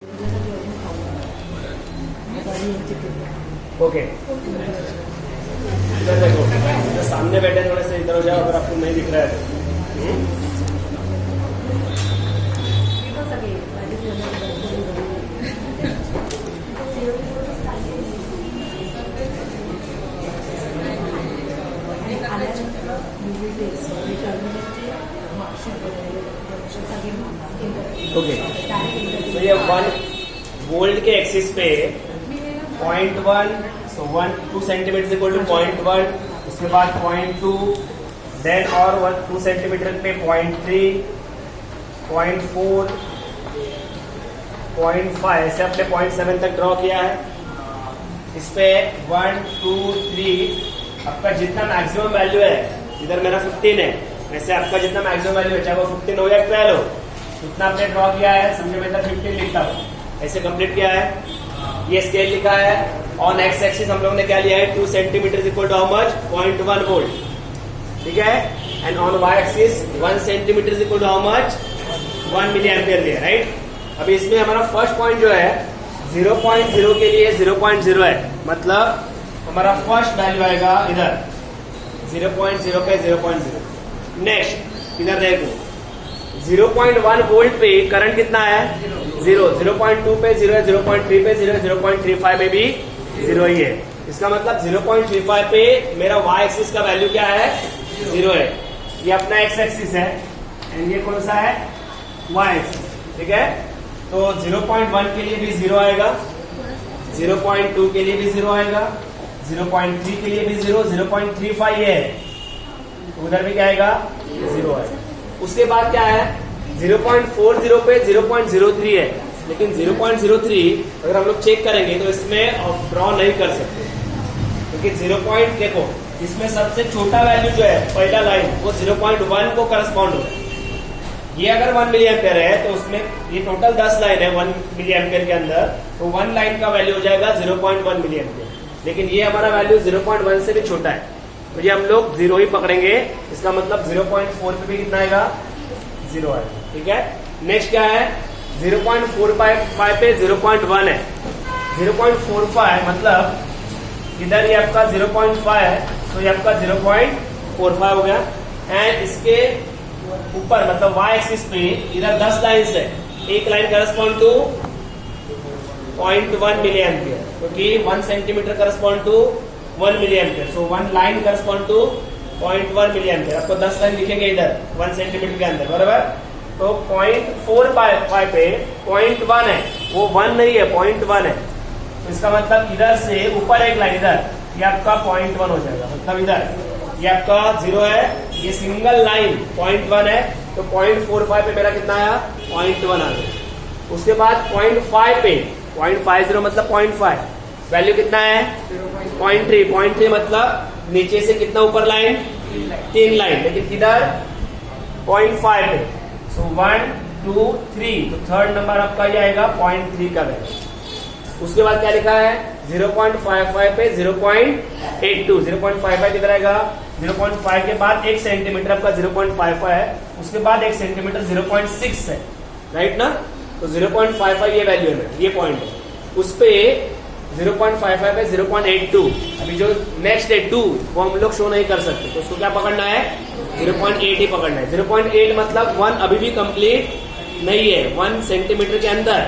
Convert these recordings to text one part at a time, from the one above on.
Okay, इधर देखो, तो सामने बैठे थोड़े से इधर हो जाओ अगर आपको नहीं दिख रहा है तो। ओके, तो ये 1 वोल्ट के एक्सिस पे 0.1, सो 2 सेंटीमीटर इक्वल टू 0.1, उसके बाद 0.2, देन और 2 सेंटीमीटर पे 0.3, 0.4, 0.5, ऐसे अपने 0.7 तक ड्रॉ किया है। इस पे 1, 2, 3 आपका जितना मैक्सिमम वैल्यू है, इधर मेरा 15 है, वैसे आपका जितना मैक्सिमम वैल्यू है, चाहे वो 15 हो या 12 हो, उतना आपने ड्रॉ किया है। समझो मैं इधर 15 लिखता हूँ, ऐसे कंप्लीट किया है। ये स्केल लिखा है। ऑन एक्स एक्सिस हम लोग ने क्या लिया है, 2 centimetre equal to how much, 0.1 volt, ठीक है। And on Y axis 1 centimetre equal to how much, 1 milli ampere लिया, राइट। अभी इसमें हमारा फर्स्ट पॉइंट जो है 0.0 के लिए 0.0 है, मतलब हमारा फर्स्ट वैल्यू आएगा इधर 0.0 पे 0.0। नेक्स्ट इधर देखो 0.1 वोल्ट पे करंट कितना है, 0, 0.2 पे 0 है, 0.3 पे 0 है, 0.35 पे भी 0 ही है। इसका मतलब 0.35 पे मेरा y एक्सिस का वैल्यू क्या है, 0 है। ये अपना x एक्सिस है एंड ये कौन सा है, y एक्सिस, ठीक है। तो 0.1 के लिए भी 0 आएगा, 0.2 के लिए भी 0 आएगा, 0.3 के लिए भी 0, 0.35 ये है, उधर भी क्या आएगा, 0 आएगा। उसके बाद क्या है, 0.40 पे 0.03 है, लेकिन 0.03 अगर हम लोग चेक करेंगे तो इसमें ड्रॉ नहीं कर सकते, क्योंकि 0. देखो इसमें सबसे छोटा वैल्यू जो है पहला लाइन वो 0.1 को करस्पॉन्ड होता है। ये अगर 1 मिली एम्पियर है तो उसमें ये टोटल 10 लाइन है 1 मिली एम्पियर के अंदर, तो 1 लाइन का वैल्यू हो जाएगा 0.1 मिली एम्पियर। लेकिन ये हमारा वैल्यू 0.1 से भी छोटा है, तो ये हम लोग 0 ही पकड़ेंगे। इसका मतलब 0.4 पे भी कितना आएगा, 0 आएगा, ठीक है। नेक्स्ट क्या है, 0.45 पे 0.1 है, 0.45 मतलब इधर ये आपका 0.5 है, तो ये आपका 0.45 हो गया। एंड इसके ऊपर मतलब y एक्सिस पे इधर 10 लाइन्स है, एक line correspond to 0.1 milli ampere, क्योंकि 1 centimetre correspond to 1 milli ampere, so 1 line correspond to 0.1 milli ampere. आपको 10 लाइन दिखेंगे इधर 1 सेंटीमीटर के अंदर, बराबर। तो 0.45 पे 0.1 है, वो 1 नहीं है, 0.1 है। तो इसका मतलब इधर से ऊपर एक लाइन इधर, ये आपका 0.1 हो जाएगा, मतलब इधर ये आपका 0 है, ये सिंगल लाइन 0.1 है, तो 0.45 पे मेरा कितना आया, 0.1 आ गया। उसके बाद 0.5 पे 0.50 मतलब 0.5 वैल्यू कितना है, 0.3 मतलब नीचे से कितना ऊपर लाइन, 3 लाइन, लेकिन इधर 0.5 पे, सो 1, 2, 3, तो थर्ड नंबर आपका ये आएगा 0.3 का वैल्यू। उसके बाद क्या लिखा है, 0.55 पे 0.82, 0.55 किधर आएगा, 0.5 के बाद 1 सेंटीमीटर आपका 0.55 है, उसके बाद 1 सेंटीमीटर 0.6 है, राइट ना। तो 0.55 ये वैल्यू है, ये पॉइंट है। उस पे 0.55 पे 0.82, अभी जो नेक्स्ट है 2 वो हम लोग शो नहीं कर सकते, तो उसको क्या पकड़ना है, 0.8 ही पकड़ना है। 0.8 मतलब 1 अभी भी कंप्लीट नहीं है, 1 सेंटीमीटर के अंदर,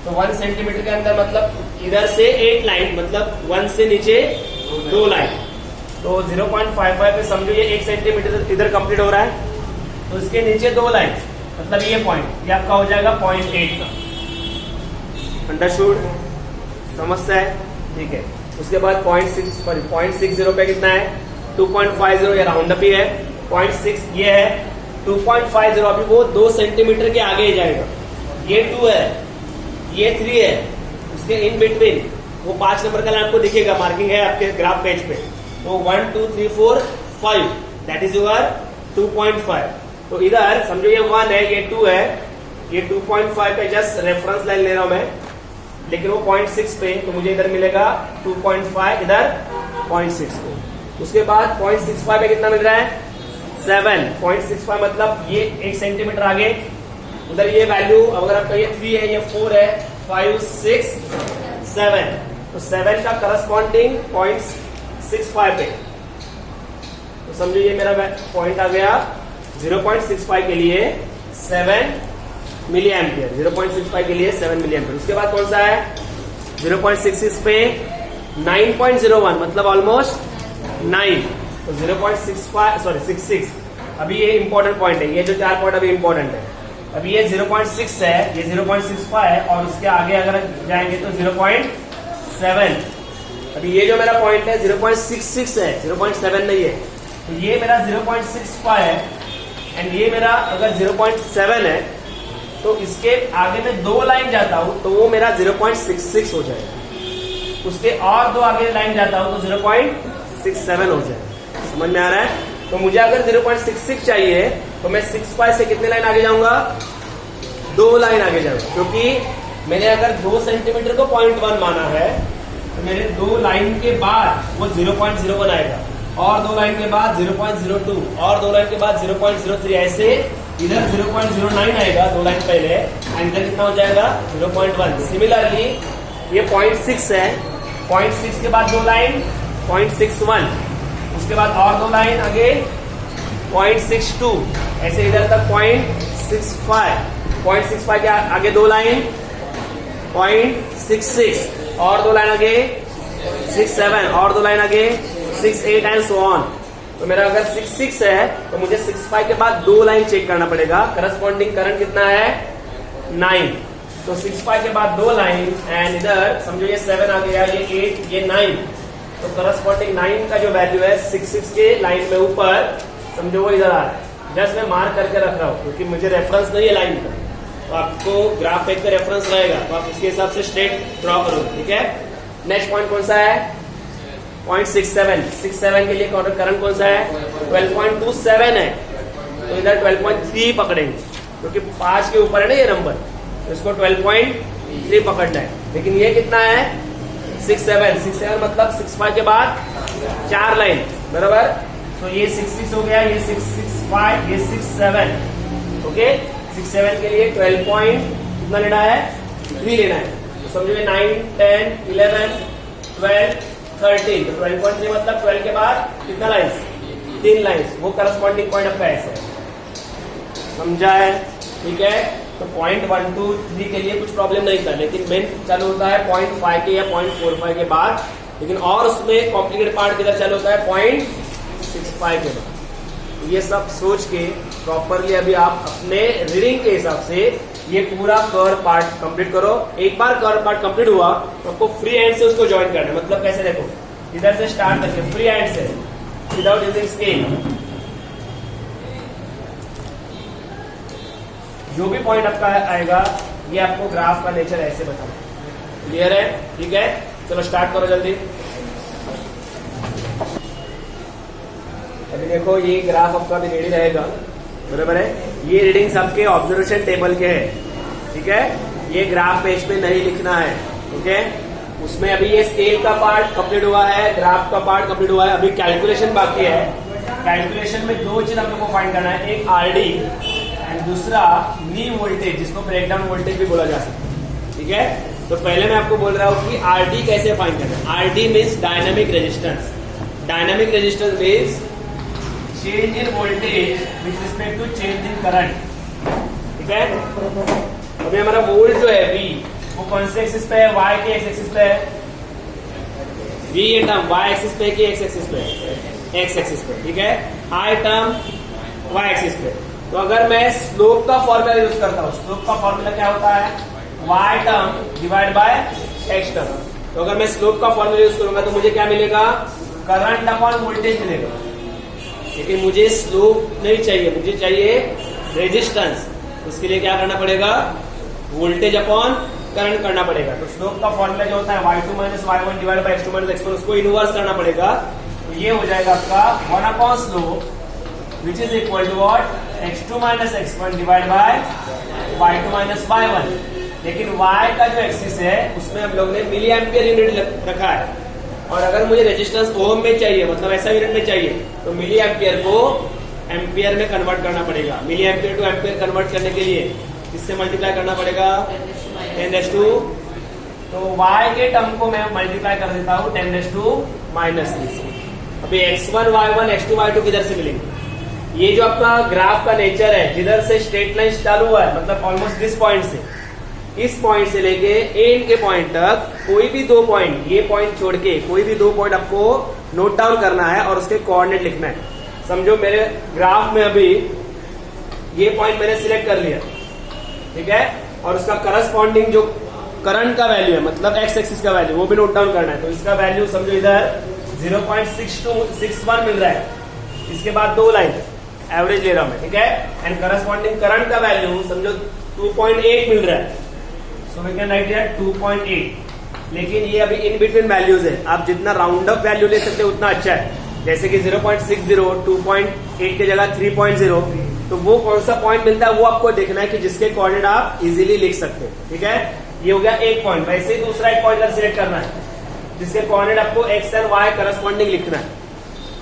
तो 1 सेंटीमीटर के अंदर मतलब इधर से 8 लाइन, मतलब 1 से नीचे 2 लाइन, तो 0.55 पे समझो ये 1 सेंटीमीटर इधर कंप्लीट हो रहा है, तो इसके नीचे 2 लाइन, मतलब ये पॉइंट ये आपका हो जाएगा 0.8 का। अंडरस्टूड, समझता है, ठीक है। उसके बाद 0.60 पे कितना है, 2.50, ये राउंड अप ही है, 0.6 ये है, 2.50 अभी वो 2 सेंटीमीटर के आगे ही जाएगा। ये 2 है, ये 3 है, उसके इन बिटवीन वो 5 नंबर का लाइन आपको दिखेगा, मार्किंग है आपके ग्राफ पेज पे, तो 1, 2, 3, 4, 5 दैट इज योर 2.5। तो इधर समझो ये 1 है, ये 2 है, ये 2.5 पे जस्ट रेफरेंस लाइन ले रहा हूं मैं, लेकिन वो 0.6 पे, तो मुझे इधर मिलेगा 2.5, इधर 0.6 पे। उसके बाद 0.65 पे कितना मिल रहा है, 7, 0.65 मतलब ये 1 सेंटीमीटर आगे, उधर ये वैल्यू अगर आपका ये 3 है, ये 4 है, 0.567, तो 7 का करस्पॉन्डिंग 0.65 पे, तो समझो ये मेरा पॉइंट आ गया 0.65 के लिए 7 मिली एम्पियर, 0.65 के लिए 7 मिली एम्पियर। उसके बाद कौन सा है 0.66 पे 9.01, मतलब ऑलमोस्ट 9, तो 66। अभी ये इंपॉर्टेंट पॉइंट है, ये जो 4 पॉइंट अभी इंपॉर्टेंट है। अभी ये 0.6 है, ये 0.65 है, और उसके आगे अगर जाएंगे तो 0.7। अभी ये जो मेरा पॉइंट है 0.66 है, 0.7 नहीं है, तो ये मेरा 0.65 है, एंड ये मेरा अगर 0.7 है, तो इसके आगे में 2 लाइन जाता हूं तो वो मेरा 0.66 हो जाएगा। उसके और 2 आगे लाइन जाता हूं तो 0.67 हो जाएगा। समझ में आ रहा है? तो मुझे अगर 0.66 चाहिए तो मैं 65 से कितने लाइन आगे जाऊंगा, 2 लाइन आगे जाऊंगा, क्योंकि मैंने अगर 2 सेंटीमीटर को 0.1 माना है तो मेरे 2 लाइन के बाद वो 0.01 आएगा, और 2 लाइन के बाद 0.02, और 2 लाइन के बाद 0.03, ऐसे इधर 0.09 आएगा 2 लाइन पहले, एंड इधर कितना हो जाएगा 0.1। सिमिलरली ये 0.6 है, 0.6 के बाद 2 लाइन 0.61, उसके बाद और 2 लाइन आगे 0.62, ऐसे इधर तक 0.65, 0.65 के आगे 2 लाइन 0.66, और 2 लाइन आगे 67, और 2 लाइन आगे 68 एंड सो ऑन। तो मेरा अगर 66 है तो मुझे 65 के बाद 2 लाइन चेक करना पड़ेगा। करस्पॉन्डिंग करंट कितना है 9, तो 65 के बाद 2 लाइन, एंड इधर समझो ये 7 आ गया, ये 8, ये 9, तो करस्पॉन्डिंग 9 का जो वैल्यू है 66 के लाइन में ऊपर, समझो वो इधर आ रहा है। जस्ट मैं मार्क करके रख रहा हूँ क्योंकि मुझे रेफरेंस नहीं है लाइन का, तो आपको ग्राफ एक का रेफरेंस रहेगा, तो आप उसके हिसाब से स्ट्रेट ड्रॉ करो। ठीक है, नेक्स्ट पॉइंट कौन सा है 0.67 के लिए करंट कौन सा है 12.27 है, तो इधर 12.3 पकड़ेंगे क्योंकि 5 के ऊपर है ना ये नंबर, तो इसको 12.3 पकड़ना है। लेकिन ये कितना है 67 मतलब 65 के बाद 4 लाइन, बराबर। तो ये 66 हो गया, ये 665, ये 67, ओके। 67 के लिए 12 पॉइंट कितना लेना है 3 लेना है, तो समझो 9, 10, 11, 12, 13, तो 12.3 मतलब 12 के बाद कितना लाइन्स 3 लाइन्स, वो करस्पॉन्डिंग पॉइंट आपका ऐसा है। समझा है? ठीक है, तो 0.1, 2, 3 के लिए कुछ प्रॉब्लम नहीं था, लेकिन मेन चालू होता है 0.5 के या 0.45 के बाद, लेकिन और उसमें कॉम्प्लिकेटेड पार्ट किधर चालू होता है 0.65 के बाद। ये सब सोच के प्रॉपरली अभी आप अपने रीडिंग के हिसाब से ये पूरा कर्व पार्ट कंप्लीट करो। एक बार कर्व पार्ट कंप्लीट हुआ तो आपको फ्री हैंड से उसको ज्वाइन करना है, मतलब कैसे देखो इधर से स्टार्ट करके फ्री हैंड से विदाउट यूजिंग स्केल, जो भी पॉइंट आपका आएगा ये आपको ग्राफ का नेचर ऐसे बताना। क्लियर है? ठीक है, चलो स्टार्ट करो जल्दी। अभी देखो ये ग्राफ आपका भी रेडी रहेगा, बराबर है। ये रीडिंग्स आपके ऑब्जर्वेशन टेबल के हैं, ठीक है। ये ग्राफ पेज पे नहीं लिखना है, ओके। उसमें अभी ये स्केल का पार्ट कंप्लीट हुआ है, ग्राफ का पार्ट कंप्लीट हुआ है, अभी कैलकुलेशन बाकी है। कैलकुलेशन में 2 चीज हम लोग को फाइंड करना है, एक आरडी एंड दूसरा नी वोल्टेज, जिसको ब्रेकडाउन वोल्टेज भी बोला जा सकता है, ठीक है। तो पहले मैं आपको बोल रहा हूँ कि आरडी कैसे फाइंड करना है। RD means dynamic resistance. Dynamic resistance means change in voltage with respect to change in current, ठीक है। अभी हमारा वोल्ट जो है V, वो कौन से एक्सिस पे है, Y के एक्स एक्सिस पे है। V ये टर्म Y एक्सिस पे कि X एक्सिस पे, X एक्सिस पे, ठीक है। I टर्म Y एक्सिस पे। तो अगर मैं स्लोप का फॉर्मूला यूज करता हूँ, स्लोप का फॉर्मूला क्या होता है Y term divide by X term. तो अगर मैं स्लोप का फॉर्मूला यूज करूंगा तो मुझे क्या मिलेगा, करंट अपॉन वोल्टेज मिलेगा। लेकिन मुझे स्लोप नहीं चाहिए, मुझे चाहिए रेजिस्टेंस। उसके लिए क्या करना पड़ेगा, वोल्टेज अपॉन करंट करना पड़ेगा। तो स्लोप का फॉर्मूला जो होता है y2 minus y1 divide by x2 minus x1, उसको इनवर्स करना पड़ेगा। तो ये हो जाएगा आपका 1 upon slope which is equal to what, x2 minus x1 divide by y2 minus y1। लेकिन y का जो एक्सिस है उसमें हम लोग ने मिली एम्पियर यूनिट रखा है, और अगर मुझे रेजिस्टेंस ओम में चाहिए, मतलब ऐसा यूनिट में चाहिए, तो मिली एम्पियर को एम्पियर में कन्वर्ट करना पड़ेगा। Milli ampere to ampere convert करने के लिए इससे मल्टीप्लाई करना पड़ेगा 10⁻⁴ तो y के टर्म को मैं मल्टीप्लाई कर देता हूँ 10⁻³ से। अभी x1 y1 x2 y2 किधर से मिलेंगे? ये जो आपका ग्राफ का नेचर है, जिधर से स्ट्रेट लाइन चालू हुआ है, मतलब ऑलमोस्ट दिस पॉइंट से, इस पॉइंट से लेके एंड के पॉइंट तक कोई भी 2 पॉइंट, ये पॉइंट छोड़ के कोई भी 2 पॉइंट आपको नोट डाउन करना है और उसके कोऑर्डिनेट लिखना है। समझो मेरे ग्राफ में अभी ये पॉइंट मैंने सिलेक्ट कर लिया, ठीक है, और उसका करस्पॉन्डिंग जो करंट का वैल्यू है, मतलब एक्स एक्सिस का वैल्यू, वो भी नोट डाउन करना है। तो इसका वैल्यू समझो इधर 0.6261 मिल रहा है। इसके बाद 2 लाइन एवरेज ले रहा हूं मैं, ठीक है, एंड करस्पॉन्डिंग करंट का वैल्यू समझो 2.8 मिल रहा है। So we can write here 2.8। लेकिन ये अभी इन बिटवीन वैल्यूज है, आप जितना राउंड अप वैल्यू ले सकते हो उतना अच्छा है। जैसे कि 0.60, 2.8 की जगह 3.0, तो वो कौन सा पॉइंट मिलता है वो आपको देखना है कि जिसके कोऑर्डिनेट आप इजीली लिख सकते हो, ठीक है। ये हो गया एक पॉइंट। वैसे ही दूसरा एक पॉइंट सिलेक्ट करना है जिसके कोऑर्डिनेट आपको एक्स एंड वाई करस्पॉन्डिंग लिखना है।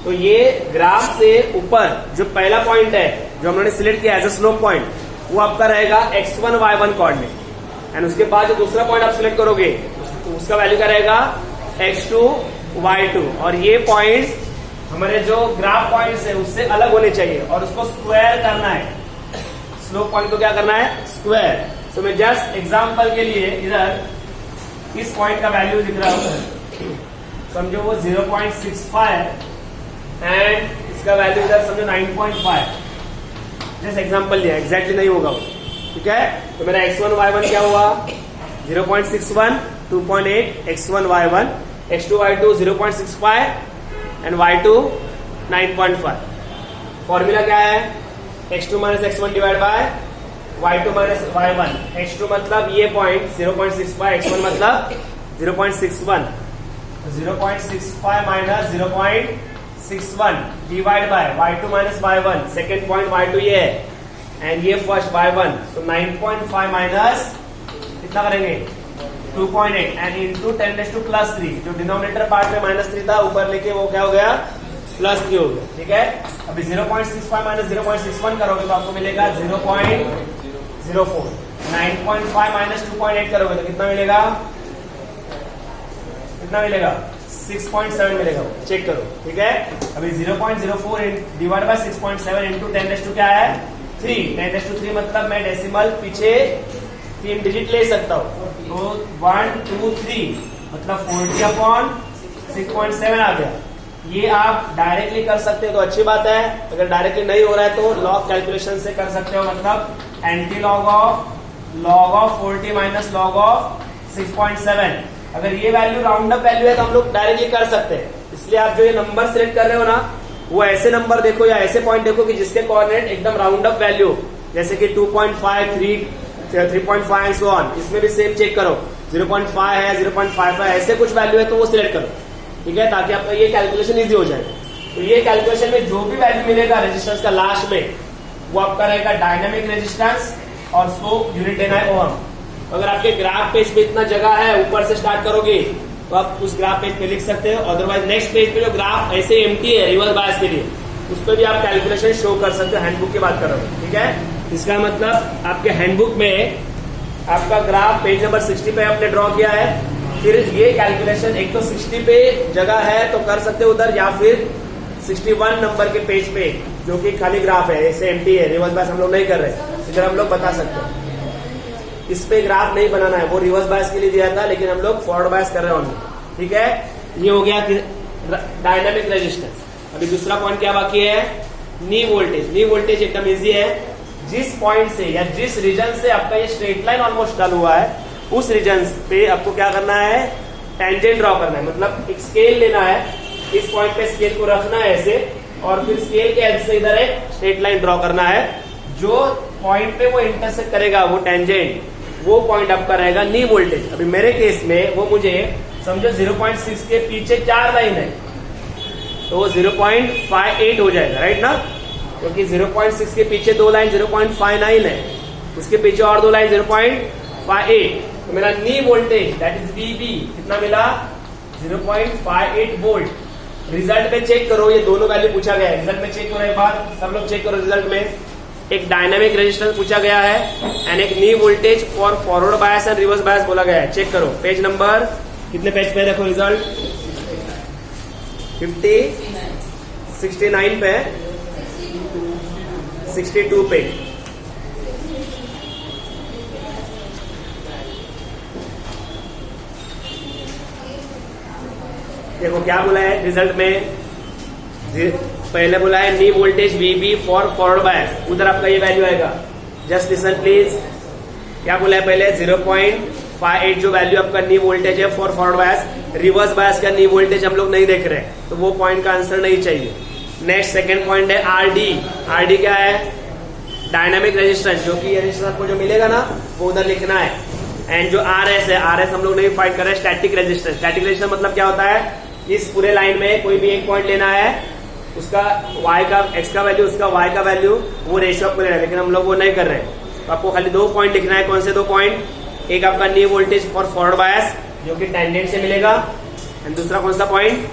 तो ये ग्राफ से ऊपर जो पहला पॉइंट है जो हमने सिलेक्ट किया एज अ स्लोप पॉइंट, वो आपका रहेगा x1 y1 कोऑर्डिनेट, एंड उसके बाद जो दूसरा पॉइंट आप सिलेक्ट करोगे उसका वैल्यू क्या रहेगा x2 y2। और ये पॉइंट्स हमारे जो ग्राफ पॉइंट्स है उससे अलग होने चाहिए और उसको स्क्वायर करना है। स्लोप पॉइंट को क्या करना है? स्क्वायर। सो मैं जस्ट एग्जांपल के लिए इधर इस पॉइंट का वैल्यू लिख रहा हूं। समझो वो 0.65 एंड इसका वैल्यू इधर समझो 9.5। जस्ट एग्जांपल लिया, एग्जैक्टली नहीं होगा वो, ठीक है। तो मेरा x1 y1 क्या हुआ? 0.61, 2.8, x1 y1, x2 y2 0.65 and y2 9.5। Formula क्या है? x2 minus x1 divide by y2 minus y1। x2 मतलब ये पॉइंट 0.65, x1 मतलब 0.61, 0.65 minus 0.61 divide by y2 minus y1। Second point y2 ये है एंड ये फर्स्ट y1। तो 9.5 माइनस कितना करेंगे? 2.8 एंड इंटू 10⁻+3। जो डिनोमिनेटर पार्ट में -3 था ऊपर लेके वो क्या हो गया? +3 हो गया, ठीक है। अभी 0.65 माइनस 0.61 करोगे तो आपको मिलेगा 0.04। 9.5 माइनस 2.8 करोगे तो कितना मिलेगा? कितना मिलेगा? 6.7 मिलेगा। चेक करो, ठीक है। अभी 0.04 डिवाइड बाय 6.7 इंटू 10⁻, क्या है? 3। 10⁻³ मतलब मैं डेसिमल पीछे 3 डिजिट ले सकता हूँ। तो 1 2 3 मतलब 40/6.7 आ गया। ये आप डायरेक्टली कर सकते हो तो अच्छी बात है, अगर डायरेक्टली नहीं हो रहा है तो लॉग कैलकुलेशन से कर सकते हो, मतलब anti log of 40 minus log of 6.7। अगर ये वैल्यू राउंड अप वैल्यू है तो हम लोग डायरेक्टली कर सकते हैं। इसलिए आप जो ये नंबर सिलेक्ट कर रहे हो ना, वो ऐसे नंबर देखो या ऐसे पॉइंट देखो कि जिसके कोऑर्डिनेट एकदम राउंड अप वैल्यू, जैसे कि 2.5, 3.5 एंड सो ऑन। इसमें भी सेम चेक करो, 0.5 है, 0.55 ऐसे कुछ वैल्यू है तो वो सिलेक्ट करो, ठीक है, ताकि आपका ये कैलकुलेशन इजी हो जाए। तो ये कैलकुलेशन में जो भी वैल्यू मिलेगा रेजिस्टेंस का लास्ट में, वो आपका रहेगा डायनामिक रेजिस्टेंस और उसको यूनिट देना है ओम। अगर आपके ग्राफ पेज पे इतना जगह है, ऊपर से स्टार्ट करोगे तो आप उस ग्राफ पेज पे लिख सकते हो। अदरवाइज नेक्स्ट पेज पे जो ग्राफ ऐसे एम्प्टी है रिवर्स बायस के लिए, उस पर भी आप कैलकुलेशन शो कर सकते हो। हैंडबुक की बात कर रहा हूँ, ठीक है। इसका मतलब आपके हैंडबुक में आपका ग्राफ पेज नंबर 60 पे आपने ड्रॉ किया है, फिर ये कैलकुलेशन एक तो 60 पे जगह है तो कर सकते हो उधर, या फिर 61 नंबर के पेज पे जो कि खाली ग्राफ है, ऐसे एम्प्टी है, रिवर्स बायस हम लोग नहीं कर रहे, इधर हम लोग बता सकते हैं। इस पे ग्राफ नहीं बनाना है, वो रिवर्स बायस के लिए दिया था, लेकिन हम लोग फॉरवर्ड बायस कर रहे हैं, ठीक है। ये हो गया डायनामिक रेजिस्टेंस। अभी दूसरा पॉइंट क्या बाकी है? नी वोल्टेज। नी वोल्टेज एकदम इजी है, जिस पॉइंट से या जिस रीजन से आपका ये स्ट्रेट लाइन ऑलमोस्ट चालू हुआ है, उस रीजन पे आपको क्या करना है? टेंजेंट ड्रॉ करना है, मतलब एक स्केल लेना है, इस पॉइंट पे स्केल को रखना है ऐसे, और फिर स्केल के एज से इधर एक स्ट्रेट लाइन ड्रॉ करना है। जो पॉइंट पे वो इंटरसेक्ट करेगा, वो टेंजेंट, वो पॉइंट आपका रहेगा नी वोल्टेज। अभी मेरे केस में वो मुझे समझो 0.6 के पीछे 4 लाइन है, तो वो 0.58 हो जाएगा, राइट ना, क्योंकि 0.6 के पीछे 2 लाइन 0.59 है, उसके पीछे और 2 लाइन 0.58। तो मेरा नी वोल्टेज दैट इज VB कितना मिला? 0.58 वोल्ट। रिजल्ट में चेक करो, ये दोनों वैल्यू पूछा गया है। रिजल्ट में चेक करो एक बार, सब लोग चेक करो रिजल्ट में। एक डायनामिक रेजिस्टेंस पूछा गया है एंड एक नी voltage for forward bias and reverse bias बोला गया है। चेक करो पेज नंबर कितने पेज पे, देखो रिजल्ट 69 पे, 62 पे। देखो क्या बोला है रिजल्ट में, पहले बोला है नी voltage VB for forward bias, उधर आपका ये वैल्यू आएगा। जस्ट लिसन प्लीज, क्या बोला है पहले 0.58 जो वैल्यू आपका नी वोल्टेज है for forward bias, reverse bias का नी वोल्टेज हम लोग नहीं देख रहे, तो वो पॉइंट का आंसर नहीं चाहिए। नेक्स्ट सेकंड पॉइंट है RD क्या है, डायनामिक रेजिस्टेंस, जो कि रेजिस्टेंस आपको जो मिलेगा ना वो उधर लिखना है। एंड जो RS है, RS हम लोग नहीं फाइंड कर रहे, स्टैटिक रेजिस्टेंस। स्टैटिक रेजिस्टेंस मतलब क्या होता है, इस पूरे लाइन में कोई भी एक पॉइंट लेना है, उसका y का x का वैल्यू, उसका y का वैल्यू, वो रेशियो आपको लेना है, लेकिन हम लोग वो नहीं कर रहे हैं। तो आपको खाली 2 पॉइंट लिखना है। कौन से 2 पॉइंट, एक आपका नी वोल्टेज फॉर फॉरवर्ड बायस जो कि टेंडेंट से मिलेगा, एंड दूसरा कौन सा पॉइंट,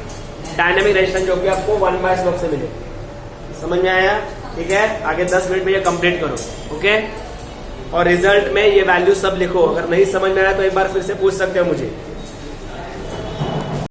डायनामिक रेजिस्टेंस जो कि आपको 1/स्लोप से मिलेगा। समझ में आया? ठीक है, आगे 10 मिनट में ये कंप्लीट करो। ओके, और रिजल्ट में ये वैल्यू सब लिखो। अगर नहीं समझ में आया तो एक बार फिर से पूछ सकते हो मुझे।